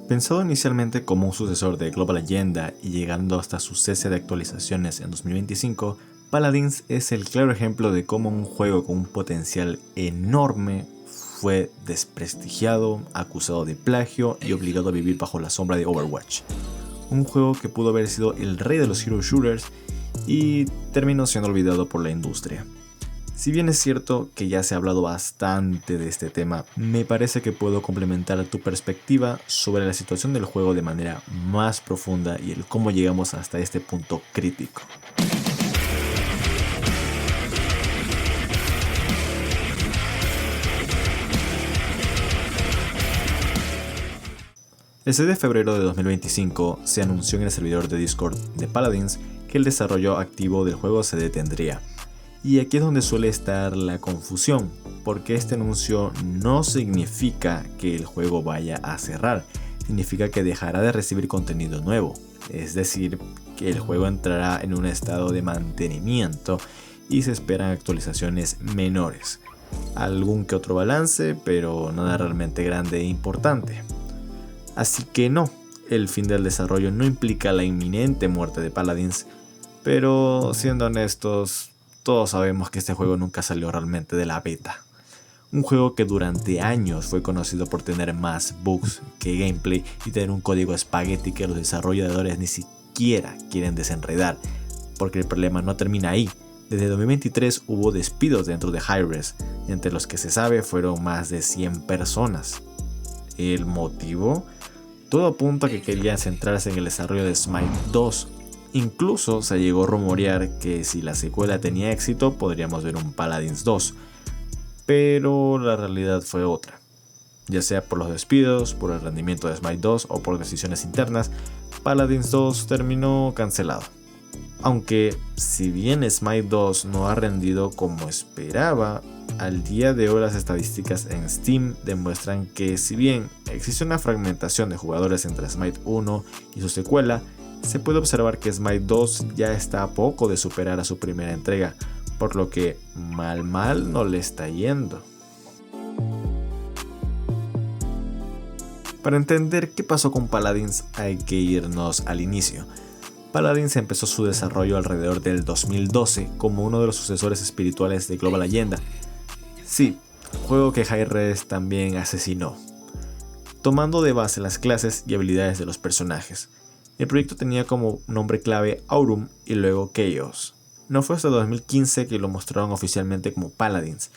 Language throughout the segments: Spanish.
Pensado inicialmente como un sucesor de Global Agenda y llegando hasta su cese de actualizaciones en 2025, Paladins es el claro ejemplo de cómo un juego con un potencial enorme fue desprestigiado, acusado de plagio y obligado a vivir bajo la sombra de Overwatch. Un juego que pudo haber sido el rey de los hero shooters y terminó siendo olvidado por la industria. Si bien es cierto que ya se ha hablado bastante de este tema, me parece que puedo complementar tu perspectiva sobre la situación del juego de manera más profunda y el cómo llegamos hasta este punto crítico. El 6 de febrero de 2025 se anunció en el servidor de Discord de Paladins que el desarrollo activo del juego se detendría. Y aquí es donde suele estar la confusión, porque este anuncio no significa que el juego vaya a cerrar, significa que dejará de recibir contenido nuevo, es decir, que el juego entrará en un estado de mantenimiento y se esperan actualizaciones menores. Algún que otro balance, pero nada realmente grande e importante. Así que no, el fin del desarrollo no implica la inminente muerte de Paladins, pero siendo honestos, todos sabemos que este juego nunca salió realmente de la beta. Un juego que durante años fue conocido por tener más bugs que gameplay y tener un código espagueti que los desarrolladores ni siquiera quieren desenredar, porque el problema no termina ahí. Desde 2023 hubo despidos dentro de Hi-Rez, entre los que se sabe fueron más de 100 personas. ¿El motivo? Todo apunta a que querían centrarse en el desarrollo de Smite 2. Incluso se llegó a rumorear que si la secuela tenía éxito podríamos ver un Paladins 2, pero la realidad fue otra. Ya sea por los despidos, por el rendimiento de Smite 2 o por decisiones internas, Paladins 2 terminó cancelado. Aunque si bien Smite 2 no ha rendido como esperaba, al día de hoy las estadísticas en Steam demuestran que si bien existe una fragmentación de jugadores entre Smite 1 y su secuela, se puede observar que Smite 2 ya está a poco de superar a su primera entrega, por lo que mal no le está yendo. Para entender qué pasó con Paladins hay que irnos al inicio. Paladins empezó su desarrollo alrededor del 2012 como uno de los sucesores espirituales de Global Agenda. Sí, juego que Hi-Rez también asesinó, tomando de base las clases y habilidades de los personajes. El proyecto tenía como nombre clave Aurum y luego Chaos. No fue hasta 2015 que lo mostraron oficialmente como Paladins,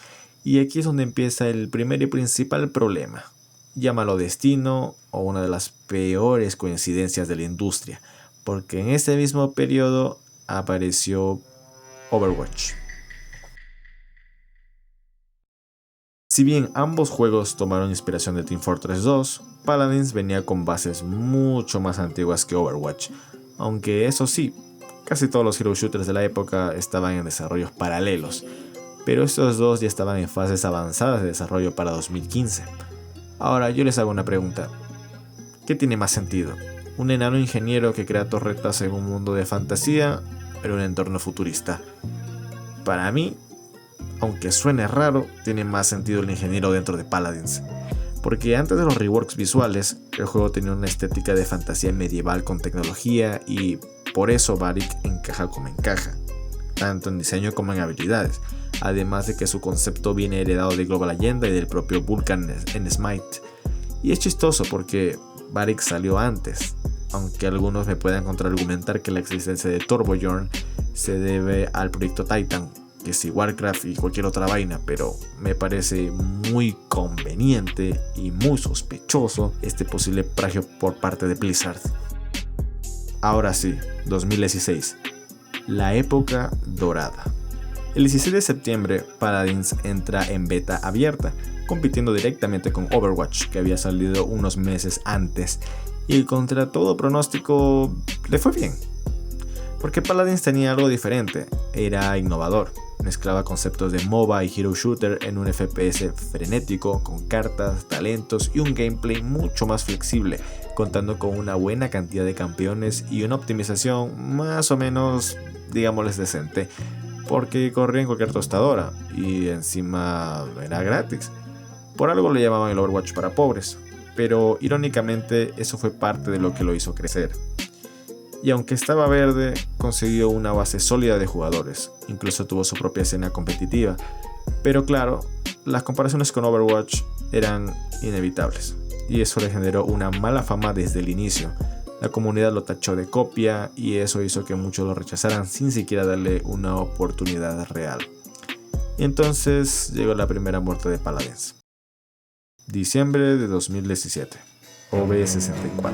y aquí es donde empieza el primer y principal problema. Llámalo destino o una de las peores coincidencias de la industria, porque en ese mismo periodo apareció Overwatch. Si bien ambos juegos tomaron inspiración de Team Fortress 2, Paladins venía con bases mucho más antiguas que Overwatch, aunque eso sí, casi todos los hero shooters de la época estaban en desarrollos paralelos, pero estos dos ya estaban en fases avanzadas de desarrollo para 2015. Ahora yo les hago una pregunta, ¿qué tiene más sentido? ¿Un enano ingeniero que crea torretas en un mundo de fantasía o en un entorno futurista? Para mí, aunque suene raro, tiene más sentido el ingeniero dentro de Paladins. Porque antes de los reworks visuales, el juego tenía una estética de fantasía medieval con tecnología y por eso Varick encaja como encaja, tanto en diseño como en habilidades, además de que su concepto viene heredado de Global Agenda y del propio Vulcan en Smite. Y es chistoso porque Varick salió antes, aunque algunos me puedan contraargumentar que la existencia de Torbjörn se debe al proyecto Titan, que si Warcraft y cualquier otra vaina, pero me parece muy conveniente y muy sospechoso este posible plagio por parte de Blizzard. Ahora sí, 2016, la época dorada. El 16 de septiembre, Paladins entra en beta abierta, compitiendo directamente con Overwatch, que había salido unos meses antes, y contra todo pronóstico le fue bien. Porque Paladins tenía algo diferente, era innovador. Mezclaba conceptos de MOBA y Hero Shooter en un FPS frenético, con cartas, talentos y un gameplay mucho más flexible, contando con una buena cantidad de campeones y una optimización más o menos, digámosles, decente, porque corría en cualquier tostadora y encima era gratis. Por algo le llamaban el Overwatch para pobres, pero irónicamente eso fue parte de lo que lo hizo crecer. Y aunque estaba verde, consiguió una base sólida de jugadores, incluso tuvo su propia escena competitiva, pero claro, las comparaciones con Overwatch eran inevitables, y eso le generó una mala fama desde el inicio. La comunidad lo tachó de copia y eso hizo que muchos lo rechazaran sin siquiera darle una oportunidad real. Y entonces llegó la primera muerte de Paladins. Diciembre de 2017, OB64.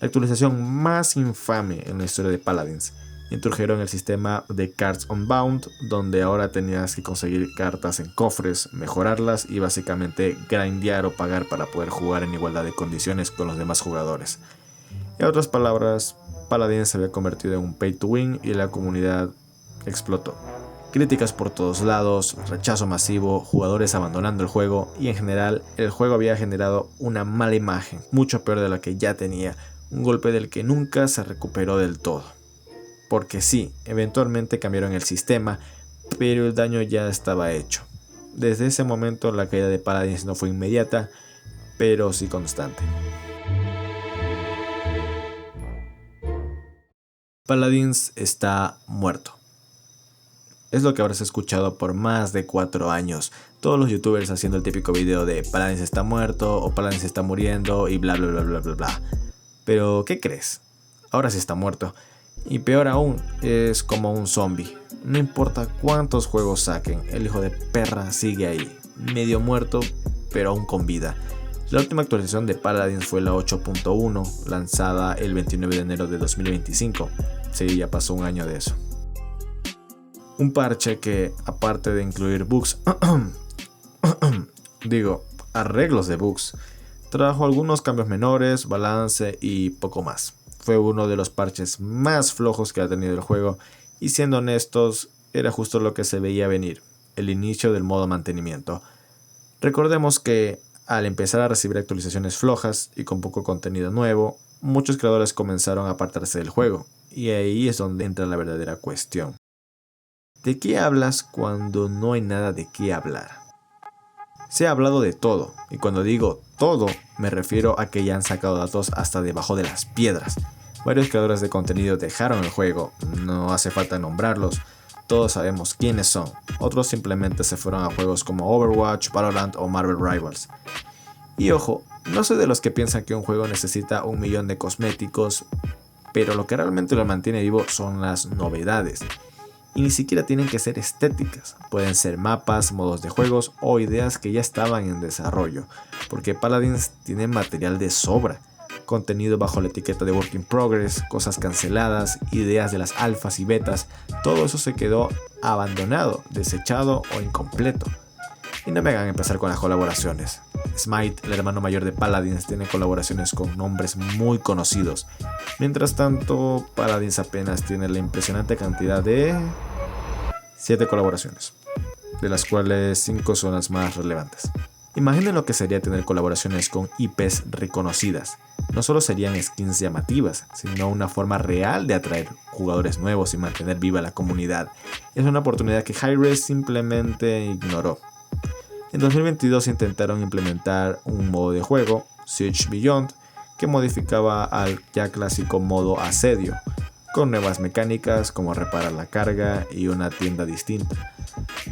La actualización más infame en la historia de Paladins. Introdujeron el sistema de Cards Unbound, donde ahora tenías que conseguir cartas en cofres, mejorarlas y básicamente grindear o pagar para poder jugar en igualdad de condiciones con los demás jugadores. En otras palabras, Paladins se había convertido en un pay to win y la comunidad explotó. Críticas por todos lados, rechazo masivo, jugadores abandonando el juego y en general el juego había generado una mala imagen, mucho peor de la que ya tenía, un golpe del que nunca se recuperó del todo. Porque sí, eventualmente cambiaron el sistema, pero el daño ya estaba hecho. Desde ese momento la caída de Paladins no fue inmediata, pero sí constante. Paladins está muerto. Es lo que habrás escuchado por más de 4 años. Todos los youtubers haciendo el típico video de Paladins está muerto o Paladins está muriendo y bla bla bla bla bla bla. Pero ¿qué crees? Ahora sí está muerto. Y peor aún, es como un zombie. No importa cuántos juegos saquen, el hijo de perra sigue ahí. Medio muerto, pero aún con vida. La última actualización de Paladins fue la 8.1, lanzada el 29 de enero de 2025. Sí, ya pasó un año de eso. Un parche que, aparte de incluir bugs, arreglos de bugs, trajo algunos cambios menores, balance y poco más. Fue uno de los parches más flojos que ha tenido el juego y siendo honestos, era justo lo que se veía venir, el inicio del modo mantenimiento. Recordemos que al empezar a recibir actualizaciones flojas y con poco contenido nuevo, muchos creadores comenzaron a apartarse del juego y ahí es donde entra la verdadera cuestión. ¿De qué hablas cuando no hay nada de qué hablar? Se ha hablado de todo, y cuando digo todo, me refiero a que ya han sacado datos hasta debajo de las piedras. Varios creadores de contenido dejaron el juego, no hace falta nombrarlos, todos sabemos quiénes son. Otros simplemente se fueron a juegos como Overwatch, Valorant o Marvel Rivals. Y ojo, no soy de los que piensan que un juego necesita 1 millón de cosméticos, pero lo que realmente lo mantiene vivo son las novedades. Y ni siquiera tienen que ser estéticas, pueden ser mapas, modos de juegos o ideas que ya estaban en desarrollo, porque Paladins tiene material de sobra, contenido bajo la etiqueta de Work in Progress, cosas canceladas, ideas de las alfas y betas, todo eso se quedó abandonado, desechado o incompleto. Y no me hagan empezar con las colaboraciones. Smite, el hermano mayor de Paladins, tiene colaboraciones con nombres muy conocidos. Mientras tanto, Paladins apenas tiene la impresionante cantidad de 7 colaboraciones, de las cuales 5 son las más relevantes. Imaginen lo que sería tener colaboraciones con IPs reconocidas. No solo serían skins llamativas, sino una forma real de atraer jugadores nuevos y mantener viva la comunidad. Es una oportunidad que Hi-Rez simplemente ignoró. En 2022 intentaron implementar un modo de juego, Siege Beyond, que modificaba al ya clásico modo asedio, con nuevas mecánicas como reparar la carga y una tienda distinta.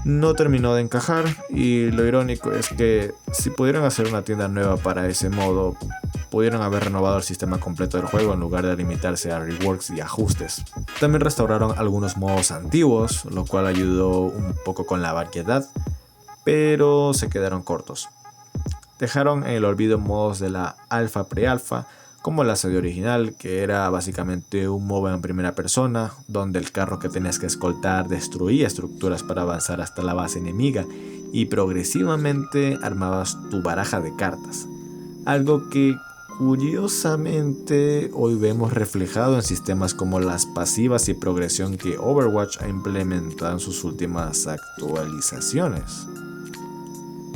No terminó de encajar y lo irónico es que si pudieron hacer una tienda nueva para ese modo, pudieron haber renovado el sistema completo del juego en lugar de limitarse a reworks y ajustes. También restauraron algunos modos antiguos, lo cual ayudó un poco con la variedad, pero se quedaron cortos. Dejaron en el olvido modos de la alfa pre-alfa, como el asedio original, que era básicamente un MOBA en primera persona, donde el carro que tenías que escoltar destruía estructuras para avanzar hasta la base enemiga y progresivamente armabas tu baraja de cartas. Algo que curiosamente hoy vemos reflejado en sistemas como las pasivas y progresión que Overwatch ha implementado en sus últimas actualizaciones.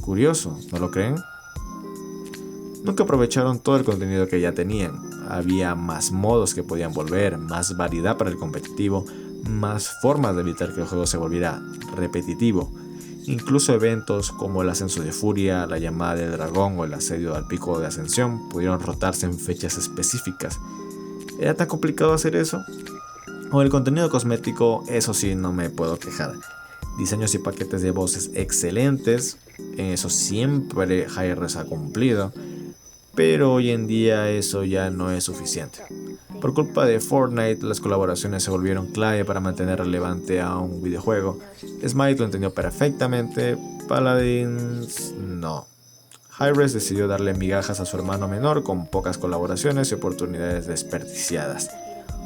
Curioso, ¿no lo creen? Nunca aprovecharon todo el contenido que ya tenían. Había más modos que podían volver, más variedad para el competitivo, más formas de evitar que el juego se volviera repetitivo. Incluso eventos como el ascenso de Furia, la llamada del dragón o el asedio al pico de ascensión pudieron rotarse en fechas específicas. ¿Era tan complicado hacer eso? O el contenido cosmético, eso sí, no me puedo quejar. Diseños y paquetes de voces excelentes, en eso siempre Hi-Rez ha cumplido, pero hoy en día eso ya no es suficiente. Por culpa de Fortnite, las colaboraciones se volvieron clave para mantener relevante a un videojuego. Smite lo entendió perfectamente, Paladins no. Hi-Rez decidió darle migajas a su hermano menor con pocas colaboraciones y oportunidades desperdiciadas.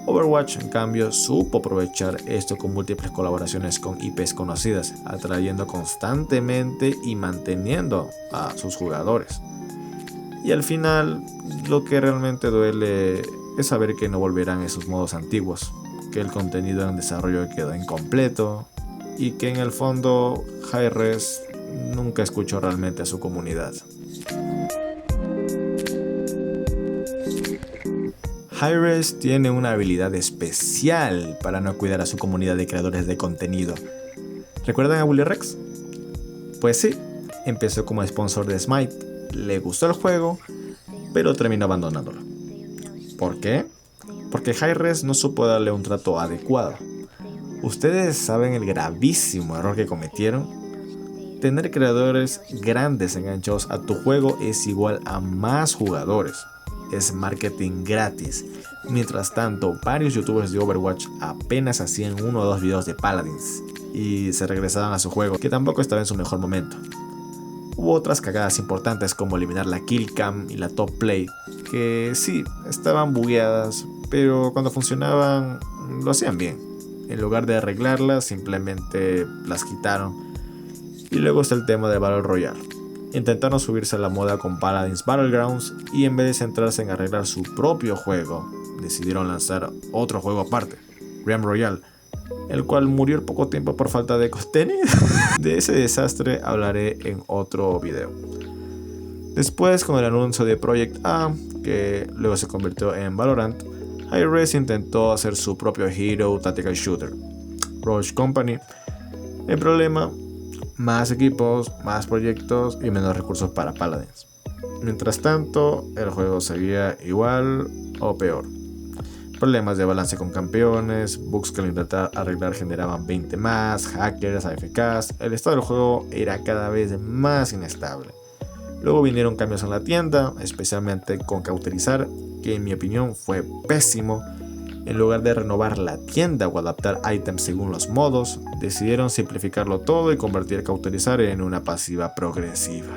Overwatch, en cambio, supo aprovechar esto con múltiples colaboraciones con IPs conocidas, atrayendo constantemente y manteniendo a sus jugadores. Y al final, lo que realmente duele es saber que no volverán esos modos antiguos, que el contenido en desarrollo quedó incompleto y que en el fondo Hi-Rez nunca escuchó realmente a su comunidad. Hi-Rez tiene una habilidad especial para no cuidar a su comunidad de creadores de contenido. ¿Recuerdan a Willy Rex? Pues sí, empezó como sponsor de Smite, le gustó el juego, pero terminó abandonándolo. ¿Por qué? Porque Hi-Rez no supo darle un trato adecuado. ¿Ustedes saben el gravísimo error que cometieron? Tener creadores grandes enganchados a tu juego es igual a más jugadores. Es marketing gratis. Mientras tanto, varios youtubers de Overwatch apenas hacían 1 o 2 videos de Paladins y se regresaban a su juego, que tampoco estaba en su mejor momento. Hubo otras cagadas importantes como eliminar la kill cam y la top play, que sí, estaban bugueadas, pero cuando funcionaban lo hacían bien. En lugar de arreglarlas, simplemente las quitaron. Y luego está el tema de Battle Royale. Intentaron subirse a la moda con Paladins Battlegrounds y en vez de centrarse en arreglar su propio juego, decidieron lanzar otro juego aparte, Realm Royale, el cual murió al poco tiempo por falta de contenido. De ese desastre hablaré en otro video. Después, con el anuncio de Project A, que luego se convirtió en Valorant, Hi-Rez intentó hacer su propio Hero Tactical Shooter, Rogue Company. El problema: más equipos, más proyectos y menos recursos para Paladins. Mientras tanto, el juego seguía igual o peor. Problemas de balance con campeones, bugs que al intentar arreglar generaban 20 más, hackers, AFKs, el estado del juego era cada vez más inestable. Luego vinieron cambios en la tienda, especialmente con cauterizar, que en mi opinión fue pésimo. En lugar de renovar la tienda o adaptar ítems según los modos, decidieron simplificarlo todo y convertir cauterizar en una pasiva progresiva,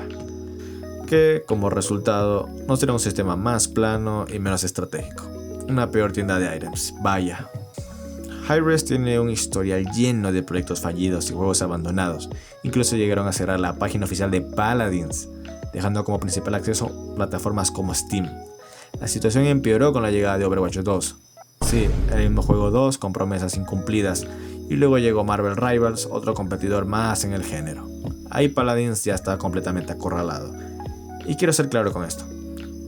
que como resultado nos dirá un sistema más plano y menos estratégico. Una peor tienda de items, vaya. Hi-Rez tiene un historial lleno de proyectos fallidos y juegos abandonados. Incluso llegaron a cerrar la página oficial de Paladins, dejando como principal acceso plataformas como Steam. La situación empeoró con la llegada de Overwatch 2. Sí, el mismo juego 2 con promesas incumplidas, y luego llegó Marvel Rivals, otro competidor más en el género. Ahí Paladins ya está completamente acorralado. Y quiero ser claro con esto.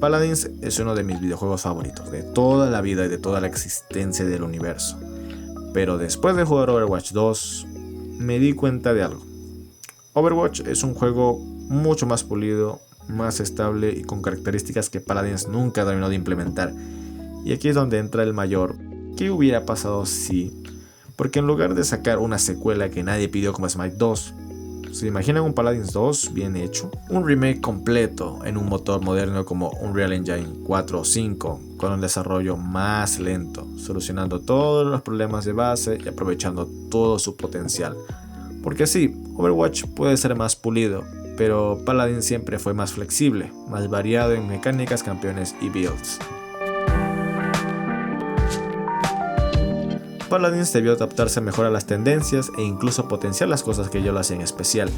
Paladins es uno de mis videojuegos favoritos de toda la vida y de toda la existencia del universo. Pero después de jugar Overwatch 2, me di cuenta de algo. Overwatch es un juego mucho más pulido, más estable y con características que Paladins nunca terminó de implementar. Y aquí es donde entra el mayor ¿qué hubiera pasado si? Porque en lugar de sacar una secuela que nadie pidió como Smite 2, ¿se imaginan un Paladins 2 bien hecho? Un remake completo en un motor moderno como Unreal Engine 4 o 5, con un desarrollo más lento, solucionando todos los problemas de base y aprovechando todo su potencial. Porque sí, Overwatch puede ser más pulido, pero Paladins siempre fue más flexible, más variado en mecánicas, campeones y builds. Paladins debió adaptarse mejor a las tendencias e incluso potenciar las cosas que ellos lo hacen especial.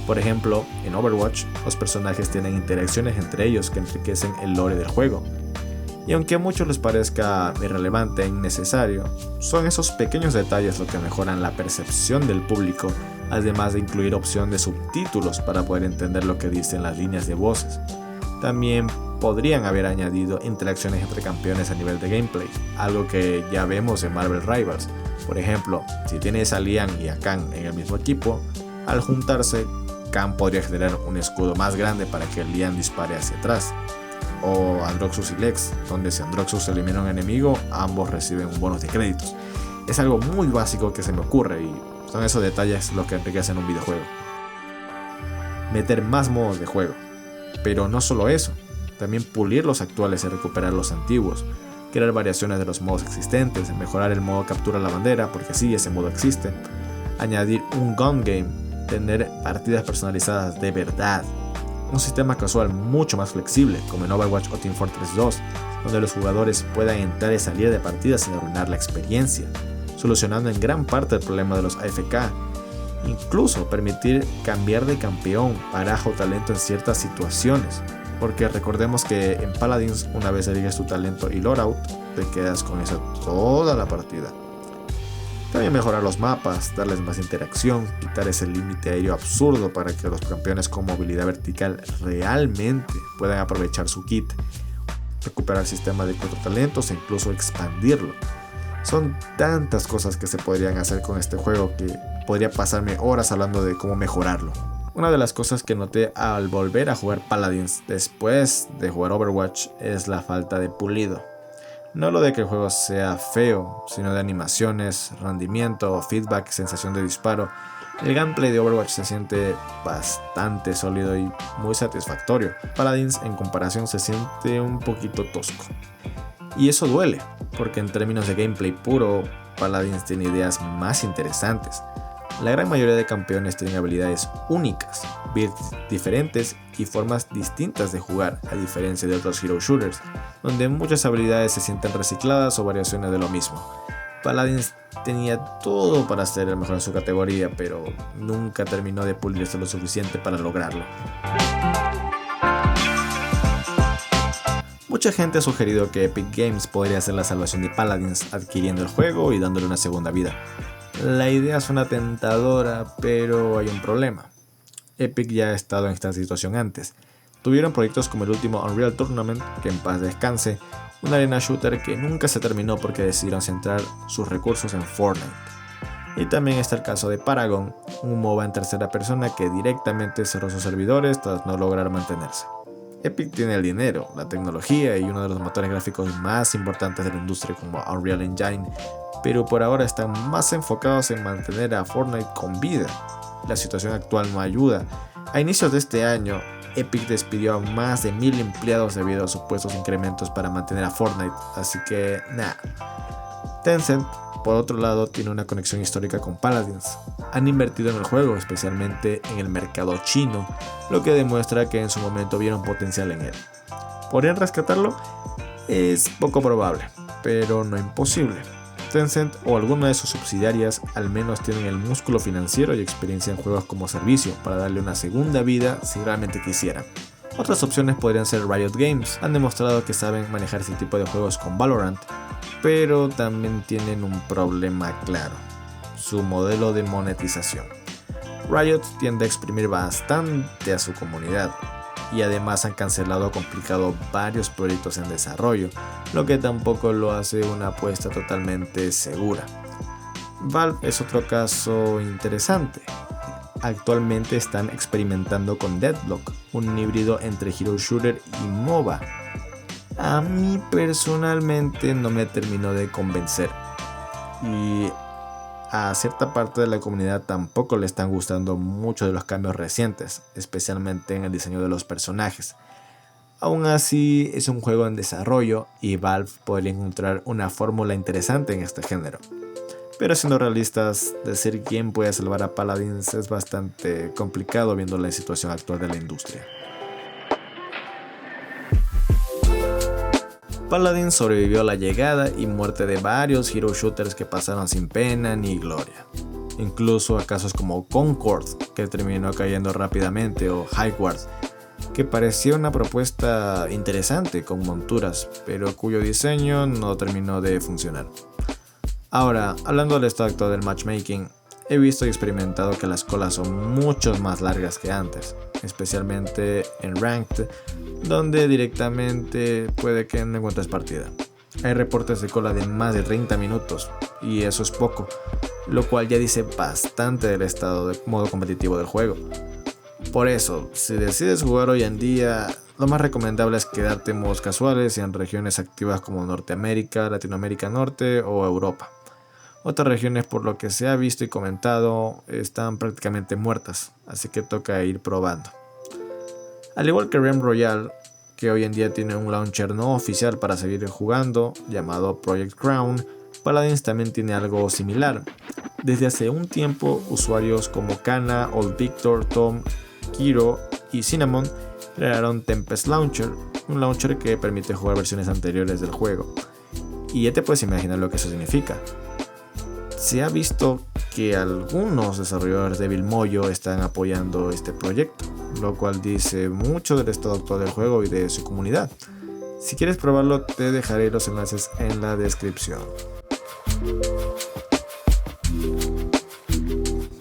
Por ejemplo, en Overwatch, los personajes tienen interacciones entre ellos que enriquecen el lore del juego. Y aunque a muchos les parezca irrelevante e innecesario, son esos pequeños detalles lo que mejoran la percepción del público, además de incluir opción de subtítulos para poder entender lo que dicen las líneas de voces. También podrían haber añadido interacciones entre campeones a nivel de gameplay, algo que ya vemos en Marvel Rivals. Por ejemplo, si tienes a Lian y a Kang en el mismo equipo, Al juntarse, Khan podría generar un escudo más grande para que Lian dispare hacia atrás, o Androxus y Lex, donde si Androxus elimina a un enemigo, ambos reciben un bonus de créditos. Es algo muy básico que se me ocurre y son esos detalles los que enriquecen un videojuego. Meter más modos de juego, pero no solo eso, también pulir los actuales y recuperar los antiguos, crear variaciones de los modos existentes, mejorar el modo captura la bandera, porque sí, ese modo existe, añadir un gun game, tener partidas personalizadas de verdad, un sistema casual mucho más flexible, como en Overwatch o Team Fortress 2, donde los jugadores puedan entrar y salir de partidas sin arruinar la experiencia, solucionando en gran parte el problema de los AFK, incluso permitir cambiar de campeón, baraja o talento en ciertas situaciones, porque recordemos que en Paladins una vez eliges tu talento y loadout, te quedas con eso toda la partida. También mejorar los mapas, darles más interacción, quitar ese límite aéreo absurdo para que los campeones con movilidad vertical realmente puedan aprovechar su kit, recuperar el sistema de 4 talentos e incluso expandirlo. Son tantas cosas que se podrían hacer con este juego que podría pasarme horas hablando de cómo mejorarlo. Una de las cosas que noté al volver a jugar Paladins después de jugar Overwatch es la falta de pulido. No lo de que el juego sea feo, sino de animaciones, rendimiento, feedback, sensación de disparo. El gameplay de Overwatch se siente bastante sólido y muy satisfactorio. Paladins en comparación se siente un poquito tosco. Y eso duele, porque en términos de gameplay puro, Paladins tiene ideas más interesantes. La gran mayoría de campeones tienen habilidades únicas, builds diferentes y formas distintas de jugar, a diferencia de otros hero shooters, donde muchas habilidades se sienten recicladas o variaciones de lo mismo. Paladins tenía todo para ser el mejor en su categoría, pero nunca terminó de pulirse lo suficiente para lograrlo. Mucha gente ha sugerido que Epic Games podría ser la salvación de Paladins adquiriendo el juego y dándole una segunda vida. La idea suena tentadora, pero hay un problema. Epic ya ha estado en esta situación antes. Tuvieron proyectos como el último Unreal Tournament, que en paz descanse, una arena shooter que nunca se terminó porque decidieron centrar sus recursos en Fortnite. Y también está el caso de Paragon, un MOBA en tercera persona que directamente cerró sus servidores tras no lograr mantenerse. Epic tiene el dinero, la tecnología y uno de los motores gráficos más importantes de la industria como Unreal Engine, pero por ahora están más enfocados en mantener a Fortnite con vida. La situación actual no ayuda. A inicios de este año, Epic despidió a más de 1000 empleados debido a supuestos incrementos para mantener a Fortnite, así que nada. Tencent, por otro lado, tiene una conexión histórica con Paladins. Han invertido en el juego, especialmente en el mercado chino, lo que demuestra que en su momento vieron potencial en él. ¿Podrían rescatarlo? Es poco probable, pero no imposible. Tencent o alguna de sus subsidiarias al menos tienen el músculo financiero y experiencia en juegos como servicio para darle una segunda vida si realmente quisieran. Otras opciones podrían ser Riot Games, han demostrado que saben manejar este tipo de juegos con Valorant, pero también tienen un problema claro, su modelo de monetización. Riot tiende a exprimir bastante a su comunidad, y además han cancelado o complicado varios proyectos en desarrollo, lo que tampoco lo hace una apuesta totalmente segura. Valve es otro caso interesante. Actualmente están experimentando con Deadlock, un híbrido entre Hero Shooter y MOBA. A mí personalmente no me terminó de convencer, y a cierta parte de la comunidad tampoco le están gustando mucho de los cambios recientes, especialmente en el diseño de los personajes. Aún así, es un juego en desarrollo y Valve podría encontrar una fórmula interesante en este género. Pero siendo realistas, decir quién puede salvar a Paladins es bastante complicado viendo la situación actual de la industria. Paladins sobrevivió a la llegada y muerte de varios hero shooters que pasaron sin pena ni gloria. Incluso a casos como Concord, que terminó cayendo rápidamente, o Hightward, que parecía una propuesta interesante con monturas, pero cuyo diseño no terminó de funcionar. Ahora, hablando del estado actual del matchmaking, he visto y experimentado que las colas son mucho más largas que antes, especialmente en Ranked, donde directamente puede que no encuentres partida. Hay reportes de cola de más de 30 minutos, y eso es poco, lo cual ya dice bastante del estado de modo competitivo del juego. Por eso, si decides jugar hoy en día, lo más recomendable es quedarte en modos casuales y en regiones activas como Norteamérica, Latinoamérica Norte o Europa. Otras regiones, por lo que se ha visto y comentado, están prácticamente muertas, así que toca ir probando. Al igual que Realm Royale, que hoy en día tiene un launcher no oficial para seguir jugando, llamado Project Crown, Paladins también tiene algo similar. Desde hace un tiempo, usuarios como Kana, Old Victor, Tom, Kiro y Cinnamon crearon Tempest Launcher, un launcher que permite jugar versiones anteriores del juego. Y ya te puedes imaginar lo que eso significa. Se ha visto que algunos desarrolladores de Vilmoyo están apoyando este proyecto, lo cual dice mucho del estado actual del juego y de su comunidad. Si quieres probarlo, te dejaré los enlaces en la descripción.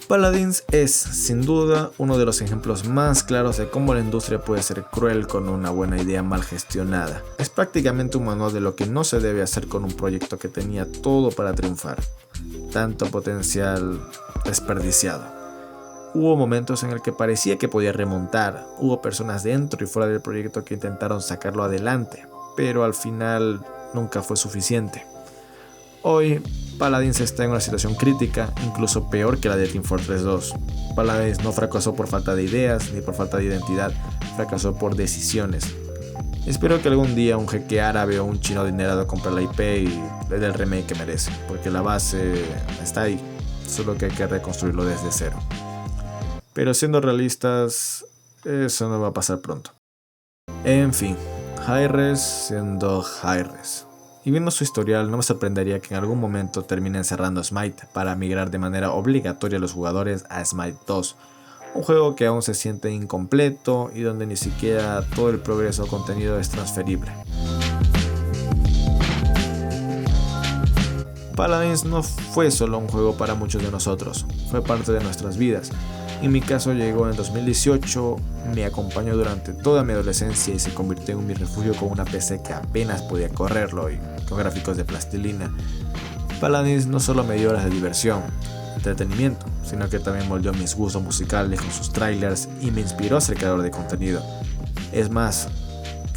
Paladins es, sin duda, uno de los ejemplos más claros de cómo la industria puede ser cruel con una buena idea mal gestionada. Es prácticamente un manual de lo que no se debe hacer con un proyecto que tenía todo para triunfar. Tanto potencial desperdiciado. Hubo momentos en el que parecía que podía remontar, hubo personas dentro y fuera del proyecto que intentaron sacarlo adelante, pero al final nunca fue suficiente. Hoy, Paladins está en una situación crítica, incluso peor que la de Team Fortress 2. Paladins no fracasó por falta de ideas ni por falta de identidad, fracasó por decisiones. Espero que algún día un jeque árabe o un chino adinerado compre la IP y le dé el remake que merece, porque la base está ahí, solo que hay que reconstruirlo desde cero. Pero siendo realistas, eso no va a pasar pronto. En fin, Hi-Rez siendo Hi-Rez. Y viendo su historial, no me sorprendería que en algún momento terminen cerrando Smite para migrar de manera obligatoria a los jugadores a Smite 2. Un juego que aún se siente incompleto y donde ni siquiera todo el progreso o contenido es transferible. Paladins no fue solo un juego para muchos de nosotros, fue parte de nuestras vidas. En mi caso llegó en 2018, me acompañó durante toda mi adolescencia y se convirtió en mi refugio con una PC que apenas podía correrlo y con gráficos de plastilina. Paladins no solo me dio horas de diversión, entretenimiento, sino que también moldeó mis gustos musicales con sus trailers y me inspiró a ser creador de contenido. Es más,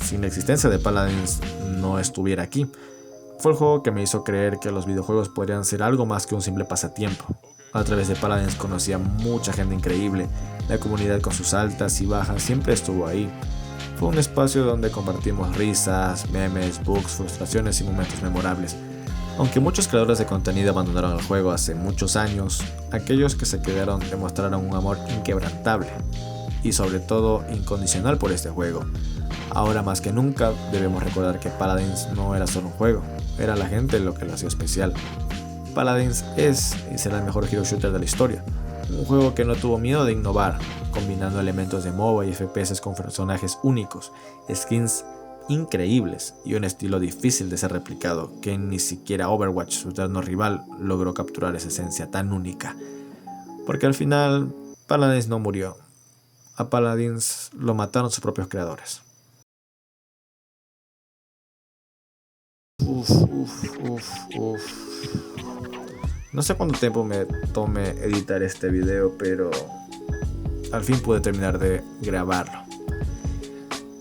sin la existencia de Paladins no estuviera aquí. Fue el juego que me hizo creer que los videojuegos podrían ser algo más que un simple pasatiempo. A través de Paladins conocí a mucha gente increíble, la comunidad con sus altas y bajas siempre estuvo ahí. Fue un espacio donde compartimos risas, memes, bugs, frustraciones y momentos memorables. Aunque muchos creadores de contenido abandonaron el juego hace muchos años, aquellos que se quedaron demostraron un amor inquebrantable y sobre todo incondicional por este juego. Ahora más que nunca debemos recordar que Paladins no era solo un juego, era la gente lo que lo hacía especial. Paladins es y será el mejor hero shooter de la historia, un juego que no tuvo miedo de innovar, combinando elementos de MOBA y FPS con personajes únicos, skins increíbles y un estilo difícil de ser replicado, que ni siquiera Overwatch, su eterno rival, logró capturar esa esencia tan única. Porque al final, Paladins no murió, a Paladins lo mataron sus propios creadores. No sé cuánto tiempo me tome editar este video, pero al fin pude terminar de grabarlo.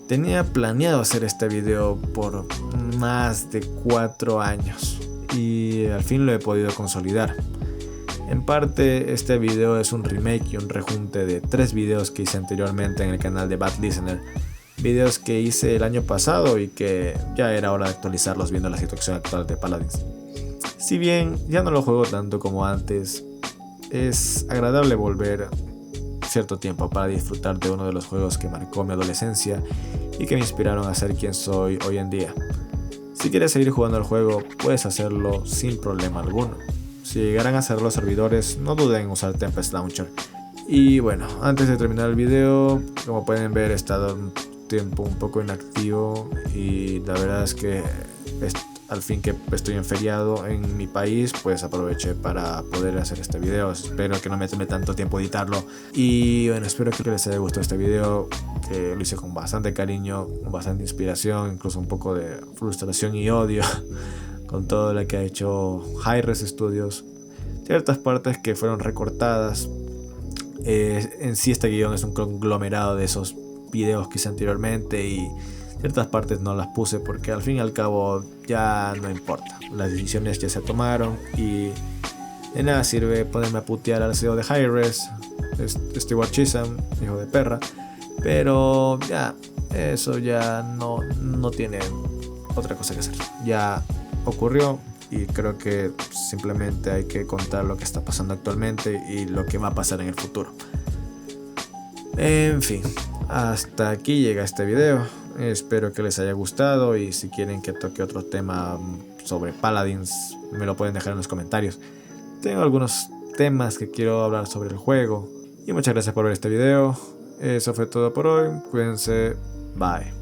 Tenía planeado hacer este video por más de 4 años y al fin lo he podido consolidar. En parte este video es un remake y un rejunte de 3 videos que hice anteriormente en el canal de Bad Listener. Videos que hice el año pasado y que ya era hora de actualizarlos viendo la situación actual de Paladins. Si bien ya no lo juego tanto como antes, es agradable volver cierto tiempo para disfrutar de uno de los juegos que marcó mi adolescencia y que me inspiraron a ser quien soy hoy en día. Si quieres seguir jugando el juego, puedes hacerlo sin problema alguno. Si llegaran a cerrar los servidores, no duden en usar Tempest Launcher. Y bueno, antes de terminar el video, como pueden ver, he estado un tiempo un poco inactivo y la verdad es que al fin que estoy en feriado en mi país, pues aproveché para poder hacer este video. Espero que no me tome tanto tiempo editarlo. Y bueno, espero que les haya gustado este video, que lo hice con bastante cariño, con bastante inspiración, incluso un poco de frustración y odio con todo lo que ha hecho Hi-Rez Studios. Ciertas partes que fueron recortadas. En sí este guión es un conglomerado de esos videos que hice anteriormente y ciertas partes no las puse porque al fin y al cabo ya no importa. Las decisiones ya se tomaron y de nada sirve ponerme a putear al CEO de Hi-Rez, Stewart Chisholm, hijo de perra. Pero ya, eso ya no tiene otra cosa que hacer. Ya ocurrió y creo que simplemente hay que contar lo que está pasando actualmente y lo que va a pasar en el futuro. En fin, hasta aquí llega este video. Espero que les haya gustado y si quieren que toque otro tema sobre Paladins me lo pueden dejar en los comentarios. Tengo algunos temas que quiero hablar sobre el juego. Y muchas gracias por ver este video. Eso fue todo por hoy. Cuídense. Bye.